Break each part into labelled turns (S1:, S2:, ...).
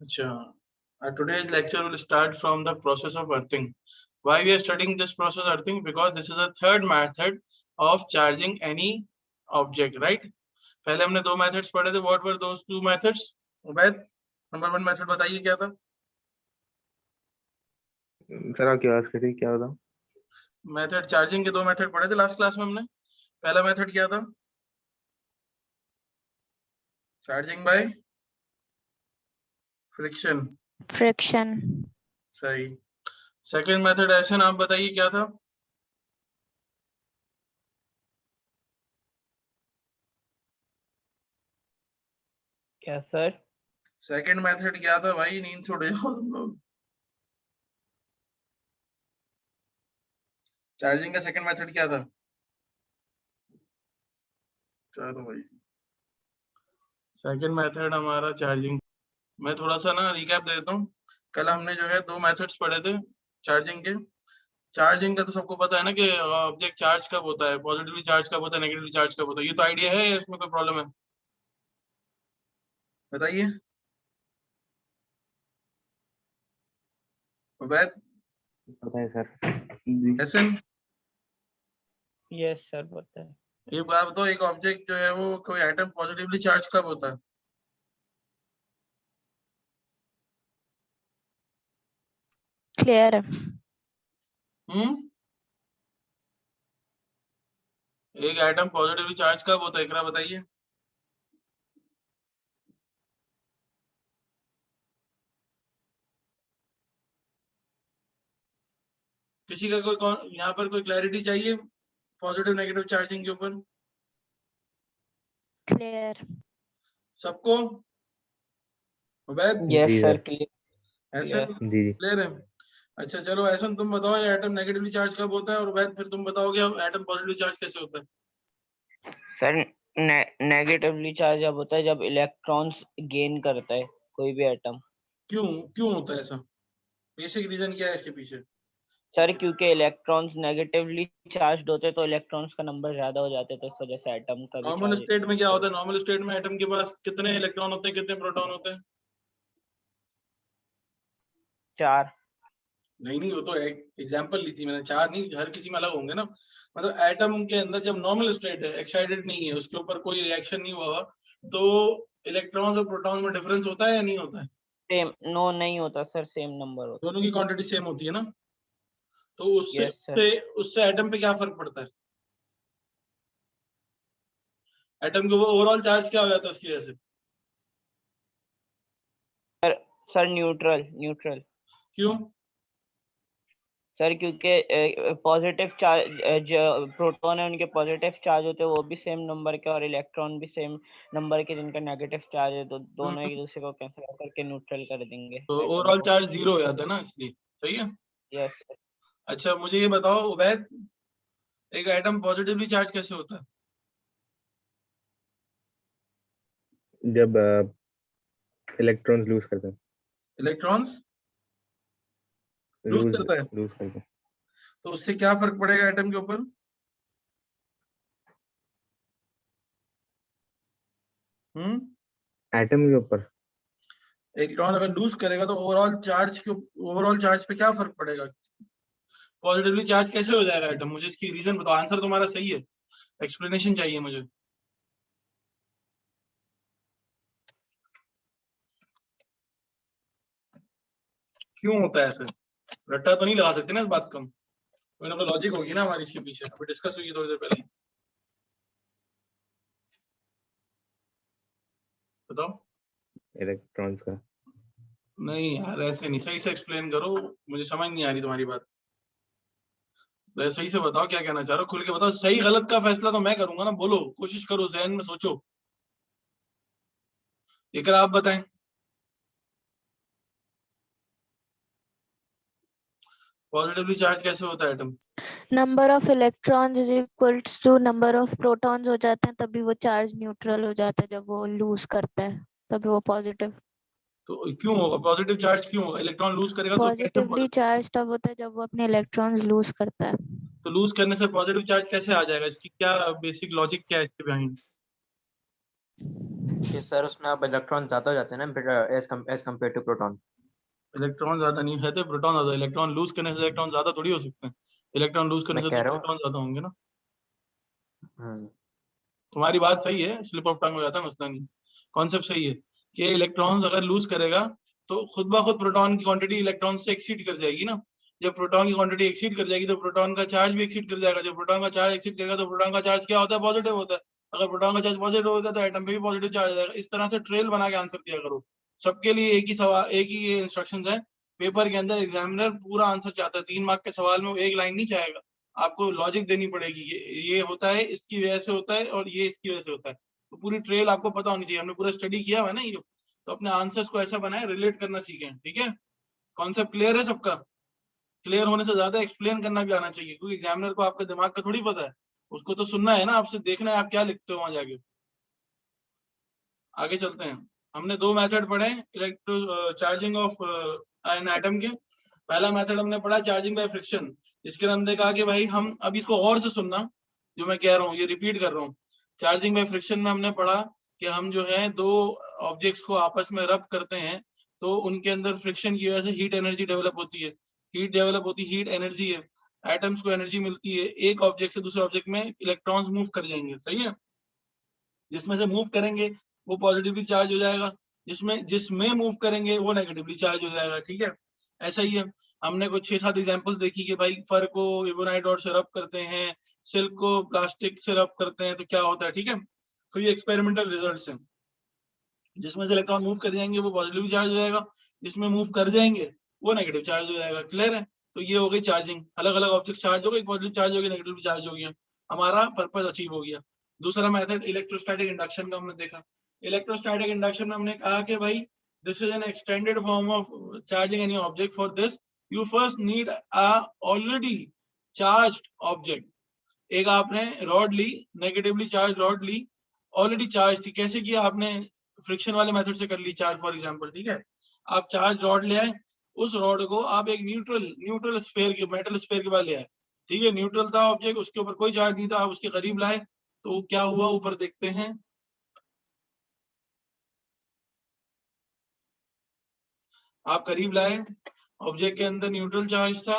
S1: Acha. Today's lecture will start from the process of earthing. Why we are studying this process earthing? Because this is a third method of charging any object, right? पहले हमने दो methods पढ़े थे. What were those two methods? Ubaid, number 1 method बताइए क्या था?
S2: Sir आपकी आवाज कटी, क्या होता?
S1: मेथड चार्जिंग के दो मेथड पढ़े थे लास्ट क्लास में हमने. पहला मेथड क्या था? Charging by friction. सही. सेकंड मेथड ऐसे ना, आप बताइए क्या था?
S3: क्या सर?
S1: सेकंड मेथड क्या था भाई? नींद से उठ जाओ तुम लोग. चार्जिंग का सेकंड मेथड क्या था? चलो भाई, सेकंड मेथड हमारा चार्जिंग. मैं थोड़ा सा ना रिकैप दे देता हूँ. कल हमने जो है दो मेथड्स पढ़े थे चार्जिंग के. चार्जिंग का तो सबको पता है ना कि ऑब्जेक्ट चार्ज कब होता है, पॉजिटिवली चार्ज कब होता है, नेगेटिवली चार्ज कब होता है. ये तो आइडिया है या इसमें कोई प्रॉब्लम है? बताइए उबैद.
S2: पता है सर.
S1: एहसन,
S3: यस सर पता है.
S1: ये बात बताओ, एक ऑब्जेक्ट जो है वो कोई आइटम पॉजिटिवली चार्ज कब होता है?
S4: क्लियर है.
S1: एक आइटम पॉजिटिवली चार्ज कब होता है, इकरा बताइए. किसी का कोई यहाँ पर कोई क्लैरिटी चाहिए पॉजिटिव नेगेटिव चार्जिंग के ऊपर?
S4: क्लियर.
S1: सबको? उबैद?
S3: यस
S2: जी
S3: सर
S2: सर.
S3: क्लियर.
S1: ऐसा
S2: जी जी.
S1: क्लियर है. अच्छा चलो, ऐसा तुम बताओ ये एटम नेगेटिवली चार्ज कब होता है, और उबैद फिर तुम बताओगे एटम पॉजिटिवली चार्ज कैसे होता है.
S3: सर नेगेटिवली चार्ज जब होता है जब इलेक्ट्रॉन्स गेन करता है कोई भी एटम.
S1: क्यों क्यों होता है ऐसा? बेसिक रीजन क्या है इसके पीछे?
S3: सर क्योंकि इलेक्ट्रॉन्स नेगेटिवली चार्ज होते हैं तो इलेक्ट्रॉन्स का नंबर ज्यादा हो जाता है, तो इस वजह से एटम का भी
S1: नॉर्मल
S3: चार्ज.
S1: स्टेट में क्या होता है? नॉर्मल स्टेट में एटम के पास कितने इलेक्ट्रॉन होते हैं, कितने प्रोटॉन होते हैं?
S3: 4.
S1: नहीं, वो तो एक एग्जांपल ली थी मैंने. 4 नहीं, हर किसी में अलग होंगे ना. मतलब एटम के अंदर जब नॉर्मल स्टेट है, एक्साइटेड नहीं है, उसके ऊपर कोई रिएक्शन नहीं हुआ, तो इलेक्ट्रॉन और प्रोटॉन में डिफरेंस होता है या नहीं होता है?
S3: सेम नो नहीं होता सर, सेम नंबर होता
S1: दोनों की क्वांटिटी सेम होती है ना. तो
S3: है.
S1: उससे
S3: यस सर.
S1: उससे उससे एटम पे क्या फर्क पड़ता है? एटम के वो ओवरऑल चार्ज क्या हो जाता है उसकी वजह से?
S3: Sir neutral.
S1: क्यों?
S3: सर क्योंकि पॉजिटिव चार्ज जो प्रोटॉन है उनके पॉजिटिव चार्ज होते हैं वो भी सेम नंबर के, और इलेक्ट्रॉन भी सेम नंबर के जिनका नेगेटिव चार्ज है, तो दोनों एक दूसरे को कैंसिल करके न्यूट्रल कर देंगे
S1: तो
S3: एटम
S1: ओवरऑल
S3: को.
S1: चार्ज 0 हो जाता है ना, इसलिए. सही है.
S3: Yes sir.
S1: अच्छा मुझे ये बताओ उबैद, एक एटम पॉजिटिवली चार्ज कैसे होता है?
S2: जब इलेक्ट्रॉन्स लूज करते हैं.
S1: इलेक्ट्रॉन्स लूज करता है,
S2: लूज करते हैं.
S1: तो उससे क्या फर्क पड़ेगा एटम के ऊपर?
S2: एटम के ऊपर
S1: इलेक्ट्रॉन अगर लूज करेगा तो ओवरऑल चार्ज पे क्या फर्क पड़ेगा? पॉजिटिवली चार्ज कैसे हो जाएगा एटम? मुझे इसकी रीजन बताओ. आंसर तुम्हारा सही है, एक्सप्लेनेशन चाहिए मुझे. क्यों होता है ऐसे? रट्टा तो नहीं लगा सकते ना इस बात का. कोई ना कोई लॉजिक होगी ना हमारी इसके पीछे, अभी डिस्कस हुई थोड़ी देर पहले. बताओ.
S2: इलेक्ट्रॉन्स का.
S1: नहीं यार ऐसे नहीं, सही से एक्सप्लेन करो, मुझे समझ नहीं आ रही तुम्हारी बात. सही से बताओ क्या कहना चाह रहे हो, खुल के बताओ. सही गलत का फैसला तो मैं करूंगा ना. बोलो, कोशिश करो, जहन में सोचो. इकरा आप बताएं. पॉजिटिवली चार्ज कैसे होता है atom?
S4: Number of electrons is equals to number of protons हो जाते हैं, तभी वो चार्ज न्यूट्रल हो जाता है. जब वो लूज करता है तभी वो पॉजिटिव.
S1: तो क्यों होगा पॉजिटिव चार्ज? क्यों होगा? इलेक्ट्रॉन लूज करेगा तो कैसे
S4: पॉजिटिवली चार्ज तब होता है जब वो अपने इलेक्ट्रॉन्स लूज करता है.
S1: तो लूज करने से पॉजिटिव चार्ज कैसे आ जाएगा? इसकी क्या बेसिक लॉजिक क्या है इसके बिहाइंड?
S5: कि सर उसमें अब इलेक्ट्रॉन ज्यादा हो जाते हैं ना as compare to proton.
S1: Electron ज्यादा नहीं है, प्रोटॉन ज्यादा। इलेक्ट्रॉन लूज करने से इलेक्ट्रॉन ज्यादा थोड़ी हो सकते हैं, इलेक्ट्रॉन लूज करने
S5: मैं
S1: से
S5: कह
S1: तो
S5: रहा हूँ
S1: प्रोटॉन ज्यादा होंगे ना।
S5: हम्म,
S1: तुम्हारी बात सही है, स्लिप ऑफ टंग हो जाता है, मसला नहीं। कॉन्सेप्ट सही है कि इलेक्ट्रॉन्स अगर लूज करेगा तो खुद ब खुद प्रोटॉन की क्वांटिटी इलेक्ट्रॉन से एक्सीड कर जाएगी ना। जब प्रोटॉन की क्वांटिटी एक्सीड कर जाएगी तो प्रोटॉन का चार्ज भी एक्सीड कर जाएगा। जब प्रोटॉन का चार्ज एक्सीड करेगा तो प्रोटॉन का चार्ज क्या होता है? पॉजिटिव होता है। अगर प्रोटॉन का चार्ज पॉजिटिव होता है तो एटम पे भी पॉजिटिव चार्ज आ जाएगा। इस तरह से ट्रेल बना के आंसर दिया करो। सबके लिए एक ही सवाल, एक ही इंस्ट्रक्शंस है पेपर के अंदर। एग्जामिनर पूरा आंसर चाहता है, 3 मार्क के सवाल में वो एक लाइन नहीं चाहेगा। आपको लॉजिक देनी पड़ेगी, ये होता है, इसकी वजह से होता है, और ये इसकी वजह से होता है। तो पूरी ट्रेल आपको पता होनी चाहिए। हमने पूरा स्टडी किया हुआ है ना ये, तो अपने आंसर्स को ऐसा बनाए, रिलेट करना सीखें। ठीक है, कॉन्सेप्ट क्लियर है सबका? क्लियर होने से ज्यादा एक्सप्लेन करना भी आना चाहिए, क्योंकि एग्जामिनर को आपके दिमाग का थोड़ी पता है। उसको तो सुनना है ना, आपसे देखना है आप क्या लिखते हो वहां जाके। आगे चलते हैं। हमने 2 मेथड पढ़े electro charging of an atom के। पहला मेथड हमने पढ़ा चार्जिंग बाय फ्रिक्शन, जिसके अंदर हमने कहा कि भाई हम अब इसको और से सुनना, जो मैं कह रहा हूँ ये रिपीट कर रहा हूँ। चार्जिंग बाय फ्रिक्शन में हमने पढ़ा कि हम जो है 2 ऑब्जेक्ट्स को आपस में रब करते हैं तो उनके अंदर फ्रिक्शन की वजह से हीट एनर्जी डेवलप होती है। हीट डेवलप होती, हीट एनर्जी है, एटम्स को एनर्जी मिलती है। एक ऑब्जेक्ट से दूसरे ऑब्जेक्ट में इलेक्ट्रॉन्स मूव कर जाएंगे, सही है। जिसमें से मूव करेंगे वो पॉजिटिवली चार्ज हो जाएगा, जिसमें जिसमें मूव करेंगे वो नेगेटिवली चार्ज हो जाएगा। ठीक है, ऐसा ही है। हमने कुछ 6-7 एग्जांपल्स देखी कि भाई फर को इबोनाइट और से रब करते हैं, सिल्क को प्लास्टिक से रब करते हैं तो क्या होता है। ठीक है, तो ये एक्सपेरिमेंटल रिजल्ट्स हैं। जिसमें से इलेक्ट्रॉन मूव कर जाएंगे वो पॉजिटिव चार्ज हो जाएगा, जिसमें मूव कर जाएंगे वो नेगेटिव चार्ज हो जाएगा। क्लियर है? तो ये हो गई चार्जिंग। अलग अलग ऑब्जेक्ट चार्ज हो गए, पॉजिटिव चार्ज हो गया, नेगेटिव चार्ज हो गया, हमारा पर्पज अचीव हो गया। दूसरा मेथड इलेक्ट्रोस्टैटिक इंडक्शन का हमने देखा। इलेक्ट्रोस्टैटिक इंडक्शन में हमने कहा कि भाई this is an extended form of charging any object. For this you first need a already charged object. एक आपने रॉड ली, नेगेटिवली चार्ज रॉड ली, ऑलरेडी चार्ज थी। कैसे किया आपने? फ्रिक्शन वाले मेथड से कर ली चार्ज, फॉर एग्जांपल। ठीक है, आप चार्ज रॉड ले आए, उस रॉड को आप एक न्यूट्रल न्यूट्रल स्फीयर के, मेटल स्फीयर के पास ले आए। ठीक है, न्यूट्रल था ऑब्जेक्ट, उसके ऊपर कोई चार्ज नहीं था, आप उसके करीब लाए तो क्या हुआ ऊपर देखते हैं। आप करीब लाए, ऑब्जेक्ट के अंदर न्यूट्रल चार्ज था,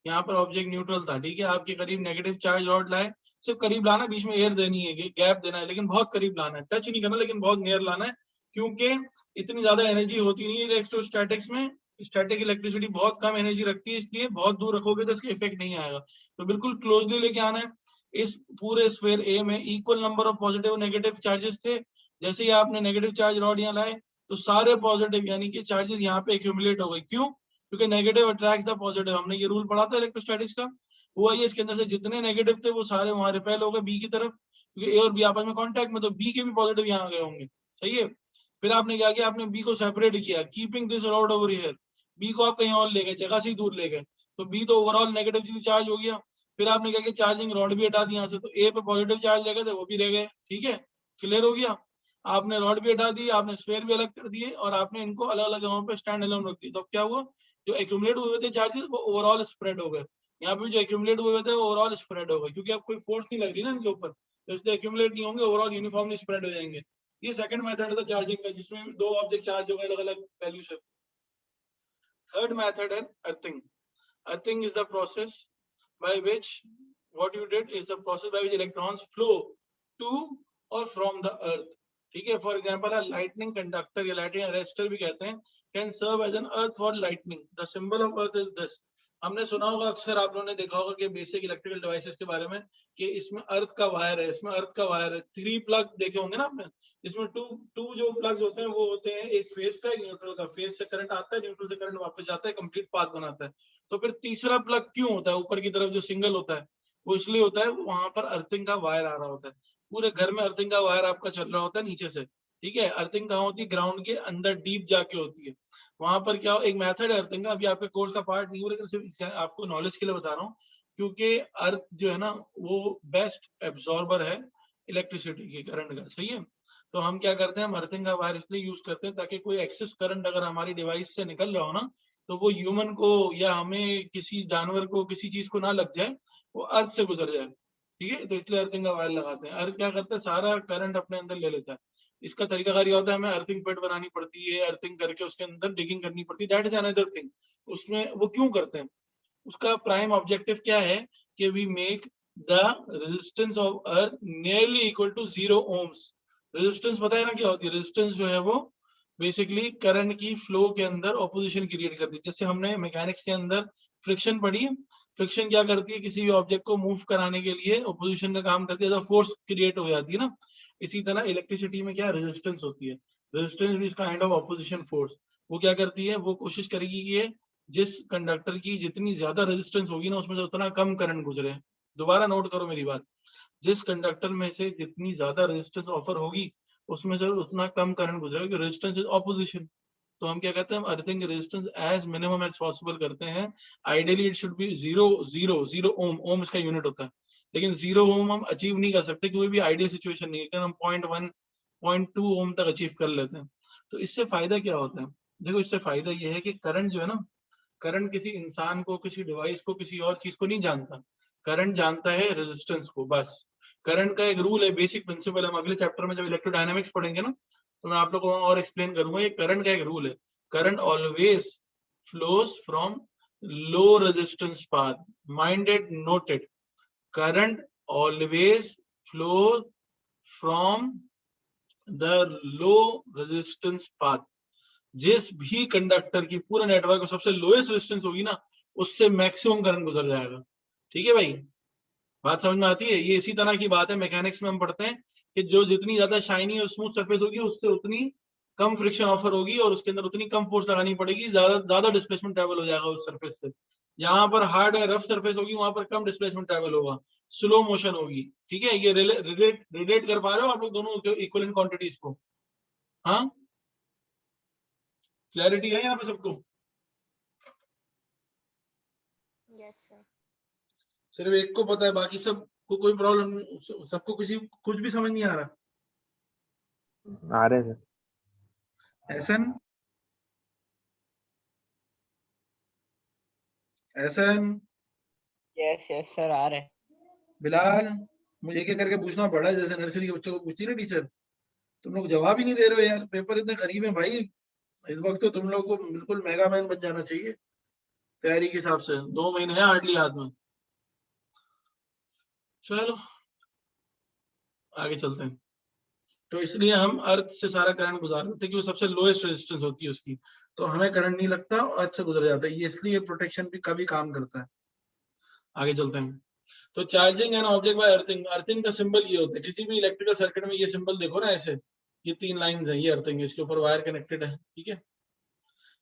S1: यहाँ पर ऑब्जेक्ट न्यूट्रल था। ठीक है, आपके करीब नेगेटिव चार्ज रॉड लाए। सिर्फ करीब लाना, बीच में एयर देनी है, गैप देना है, लेकिन बहुत करीब लाना है, टच नहीं करना लेकिन बहुत नियर लाना है। क्योंकि इतनी ज्यादा एनर्जी होती नहीं है इलेक्ट्रोस्टैटिक्स में। स्टैटिक इलेक्ट्रिसिटी बहुत कम एनर्जी रखती है, इसलिए बहुत दूर रखोगे तो इसका इफेक्ट नहीं आएगा। तो बिल्कुल क्लोजली लेके आना है। इस पूरे स्फीयर ए में इक्वल नंबर ऑफ पॉजिटिव और नेगेटिव चार्जेस थे। जैसे ही आपने नेगेटिव चार्ज रॉड यहाँ लाए तो सारे पॉजिटिव यानी कि चार्जेस यहाँ पे एक्यूमुलेट हो गए। क्यों? क्योंकि नेगेटिव अट्रैक्ट्स द पॉजिटिव। हमने ये रूल पढ़ा था इलेक्ट्रोस्टैटिक्स का। हुआ ये, इसके अंदर से जितने नेगेटिव थे वो सारे वहां रिपेल हो गए बी की तरफ, क्योंकि ए और बी आपस में कांटेक्ट में, तो बी के भी पॉजिटिव यहाँ आ गए होंगे। सही है। फिर आपने क्या किया? आपने बी को सेपरेट किया, keeping this rod over here. B को आप कहीं और ले गए, जगह से ही दूर ले गए, तो बी तो ओवरऑल नेगेटिव चार्ज हो गया। फिर आपने क्या किया? चार्जिंग रॉड भी हटा दी यहाँ से, तो ए पे पॉजिटिव चार्ज रह गए थे, वो भी रह गए। ठीक है, क्लियर हो गया। आपने रॉड भी हटा दी, आपने स्फीयर भी अलग कर दिए, और आपने इनको अलग अलग जगहों पे स्टैंड अलोन रख दिया। तो क्या हुआ? जो एक्यूमुलेट हुए थे चार्जेस वो ओवरऑल स्प्रेड हो गए। यहाँ पे जो एक्यूमुलेट हुए थे वो ओवरऑल स्प्रेड हो गए, क्योंकि अब कोई फोर्स नहीं लग रही ना इनके ऊपर, तो इसलिए एक्यूमुलेट नहीं होंगे, ओवरऑल यूनिफॉर्मली स्प्रेड हो जाएंगे। ये सेकंड मेथड था चार्जिंग का, जिसमें 2 ऑब्जेक्ट चार्ज हो गए अलग अलग वैल्यू से। थर्ड मेथड है earthing. Earthing is the process by which, what you did is the process by which electrons flow to or from the earth. ठीक है, फॉर एग्जाम्पल लाइटनिंग कंडक्टर या lightning arrester भी कहते हैं, can serve as an earth for lightning. The symbol of earth is this. हमने सुना होगा, अक्सर आप लोगों ने देखा होगा कि बेसिक इलेक्ट्रिकल डिवाइसेस के बारे में, कि इसमें अर्थ का वायर है, इसमें अर्थ का वायर है। 3 प्लग देखे होंगे ना आपने, इसमें टू जो प्लग्स होते हैं वो होते हैं एक फेज का, एक न्यूट्रल का। फेज से करंट आता है, न्यूट्रल से करंट वापस जाता है, कंप्लीट पाथ बनाता है। तो फिर तीसरा प्लग क्यों होता है ऊपर की तरफ जो सिंगल होता है? वो इसलिए होता है वहां पर अर्थिंग का वायर आ रहा होता है। पूरे घर में अर्थिंग का वायर आपका चल रहा होता है नीचे से। ठीक है, अर्थिंग कहाँ होती है? ग्राउंड के अंदर डीप जाके होती है। वहां पर क्या एक मेथड है अर्थिंग का, अभी आपके कोर्स का पार्ट नहीं हो, लेकिन सिर्फ आपको नॉलेज के लिए बता रहा हूँ, क्योंकि अर्थ जो है ना वो बेस्ट एब्जॉर्बर है इलेक्ट्रिसिटी के करंट का। सही है, तो हम क्या करते हैं? हम अर्थिंग का वायर इसलिए यूज करते हैं ताकि कोई एक्सेस करंट अगर हमारी डिवाइस से निकल रहा हो ना, तो वो ह्यूमन को या हमें किसी जानवर को किसी चीज को ना लग जाए, वो अर्थ से गुजर जाए। ठीक है, तो इसलिए अर्थिंग का वायर लगाते हैं। अर्थ क्या करता है, सारा करंट अपने अंदर ले लेता है। इसका तरीकाकार ये होता है, हमें अर्थिंग पेड बनानी पड़ती है, अर्थिंग करके उसके अंदर डिगिंग करनी पड़ती है, दैट इज अनदर थिंग। उसमें वो क्यों करते हैं, उसका प्राइम ऑब्जेक्टिव क्या है कि we make the resistance of earth nearly equal to 0 ohms। Resistance पता है ना क्या होती है, रेजिस्टेंस जो है वो बेसिकली करंट की फ्लो के अंदर ऑपोजिशन क्रिएट करती है। जैसे हमने मैकेनिक्स के अंदर फ्रिक्शन पढ़ी है, फ्रिक्शन क्या करती है, किसी भी ऑब्जेक्ट को मूव कराने के लिए ऑपोजिशन का काम करती है, फोर्स क्रिएट हो जाती है ना। इसी तरह इलेक्ट्रिसिटी में क्या रेजिस्टेंस होती है, resistance is kind of opposition force. वो क्या करती है, वो कोशिश करेगी कि ये जिस कंडक्टर की जितनी ज्यादा रेजिस्टेंस होगी ना, उसमें से उतना कम करंट गुजरे। दोबारा नोट करो मेरी बात, जिस कंडक्टर में से जितनी ज्यादा रेजिस्टेंस ऑफर होगी, उसमें से उतना कम करंट गुजरेगा, रेजिस्टेंस इज ऑपोजिशन। तो हम क्या कहते हैं, हम earthing resistance as minimum as possible करते हैं। Ideally it should be 0 ohm, ohm इसका यूनिट होता है, लेकिन 0 ओम हम अचीव नहीं कर सकते, कोई भी आइडियल सिचुएशन नहीं है, हम 0.1 0.2 ओम तक अचीव कर लेते हैं। तो इससे फायदा क्या होता है, देखो इससे फायदा ये है कि करंट जो है ना, करंट किसी इंसान को, किसी डिवाइस को, किसी और चीज को नहीं जानता, करंट जानता है रेजिस्टेंस को बस। करंट का एक रूल है, बेसिक प्रिंसिपल, हम अगले चैप्टर में जब इलेक्ट्रोडायनामिक्स पढ़ेंगे ना, तो मैं आप लोगों को और एक्सप्लेन करूंगा। ये करंट का एक रूल है, current always flows from low resistance path, minded noted, current always flow from the low resistance path. जिस भी कंडक्टर की पूरे नेटवर्क में सबसे लोएस्ट रेजिस्टेंस होगी ना, उससे मैक्सिमम करंट गुजर जाएगा। ठीक है भाई, बात समझ में आती है। ये इसी तरह की बात है, मैकेनिक्स में हम पढ़ते हैं कि जो जितनी ज्यादा शाइनी और स्मूथ सरफेस होगी, उससे उतनी कम फ्रिक्शन ऑफर होगी और उसके अंदर उतनी कम फोर्स लगानी पड़ेगी, ज्यादा ज्यादा डिस्प्लेसमेंट ट्रेवल हो जाएगा उस सरफेस से। जहां पर हार्ड या रफ सरफेस होगी, वहां पर कम डिस्प्लेसमेंट ट्रेवल होगा, स्लो मोशन होगी। ठीक है, ये रिलेट कर पा रहे हो आप लोग दोनों इक्विवेलेंट क्वांटिटीज को? हाँ, क्लैरिटी है यहाँ पे सबको?
S4: Yes sir.
S1: सिर्फ एक को पता है, बाकी सब को कोई प्रॉब्लम, सबको कुछ भी समझ नहीं आ रहा?
S2: आ रहे हैं सर।
S1: ऐसन ऐसन
S3: यस यस सर, आ रहे हैं।
S1: बिलाल, मुझे एक एक करके पूछना पड़ा है, जैसे नर्सरी के बच्चों को पूछती है ना टीचर। तुम लोग जवाब ही नहीं दे रहे हो यार, पेपर इतने करीब है भाई। इस वक्त तो तुम लोग को बिल्कुल मेगा मैन बन जाना चाहिए तैयारी के हिसाब से। 2 महीने हैं हार्डली हाथ में। चलो आगे चलते हैं। तो इसलिए हम अर्थ से सारा करंट गुजार देते हैं, क्योंकि वो सबसे लोएस्ट रेजिस्टेंस होती है उसकी, तो हमें करंट नहीं लगता, अर्थ से गुजर जाता है। ये इसलिए प्रोटेक्शन भी का भी काम करता है। आगे चलते हैं। तो charging an object by earthing, earthing का सिंबल ये होता है किसी भी इलेक्ट्रिकल सर्किट में। ये सिंबल देखो ना ऐसे, ये 3 लाइंस है, ये अर्थिंग है, इसके ऊपर वायर कनेक्टेड है। ठीक है,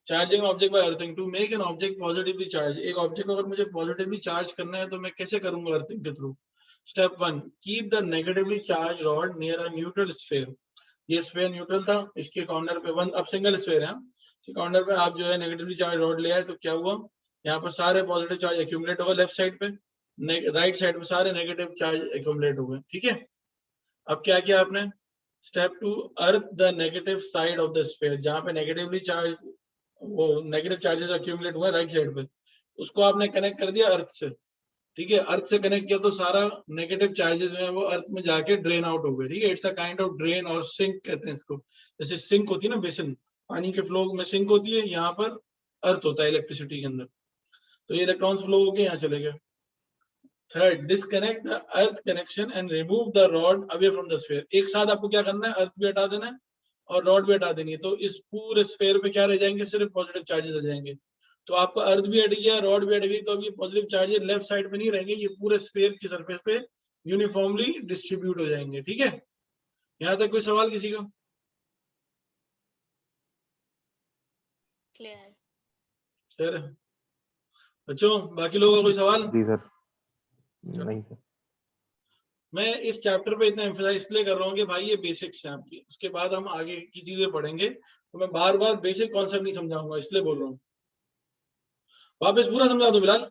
S1: charging object by earthing, to make an object positively charge. एक ऑब्जेक्ट को अगर मुझे पॉजिटिवली चार्ज करना है तो मैं कैसे करूंगा, अर्थिंग के through. Step 1, keep the negatively charge rod near a neutral sphere. ये स्फीयर न्यूट्रल था, इसके कॉर्नर पे वन, अब सिंगल स्फीयर है, कॉर्नर पे आप जो है नेगेटिवली चार्ज रॉड ले आए, तो क्या हुआ, यहाँ पर सारे पॉजिटिव चार्ज एक्यूमुलेट हो गए लेफ्ट साइड पे, राइट साइड में सारे नेगेटिव चार्ज एक्यूमुलेट हो गए। ठीक है, अब क्या किया आपने, step 2, earth the negative side of the sphere, जहां पे नेगेटिवली चार्ज, वो नेगेटिव चार्जेस एक्यूमुलेट हुए राइट साइड पे, उसको आपने कनेक्ट कर दिया अर्थ से। ठीक है, अर्थ से कनेक्ट किया तो सारा नेगेटिव चार्जेस जो है वो अर्थ में जाके ड्रेन आउट हो गए। ठीक है, it's a kind of drain और सिंक कहते हैं इसको। जैसे सिंक होती है ना, बेसिन, पानी के फ्लो में सिंक होती है, यहाँ पर अर्थ होता है इलेक्ट्रिसिटी के अंदर। तो ये इलेक्ट्रॉन्स फ्लो होके यहाँ चले गए। Third, disconnect the earth connection and remove the rod away from the sphere. एक साथ आपको क्या करना है, अर्थ भी हटा देना है और रॉड भी हटा देनी है, तो इस पूरे स्फीयर पे क्या रह जाएंगे, सिर्फ पॉजिटिव चार्जेस रह जाएंगे। तो आपका अर्थ भी हट गया, रॉड भी हट गई, तो अब ये पॉजिटिव चार्जेस लेफ्ट साइड पे नहीं रहेंगे, ये पूरे स्फीयर की सरफेस पे यूनिफॉर्मली डिस्ट्रीब्यूट हो जाएंगे। ठीक है, यहाँ तक कोई सवाल किसी का?
S4: क्लियर।
S1: सर बच्चों, बाकी लोगों का कोई सवाल?
S2: जी सर। नहीं सर।
S1: मैं इस चैप्टर पे इतना एम्फसाइज इसलिए कर रहा हूँ कि भाई ये बेसिक्स हैं आपकी, उसके बाद हम आगे की चीजें पढ़ेंगे, तो मैं बार बार बेसिक कॉन्सेप्ट नहीं समझाऊंगा, इसलिए बोल रहा हूँ। वापस पूरा समझा दूं बिलाल?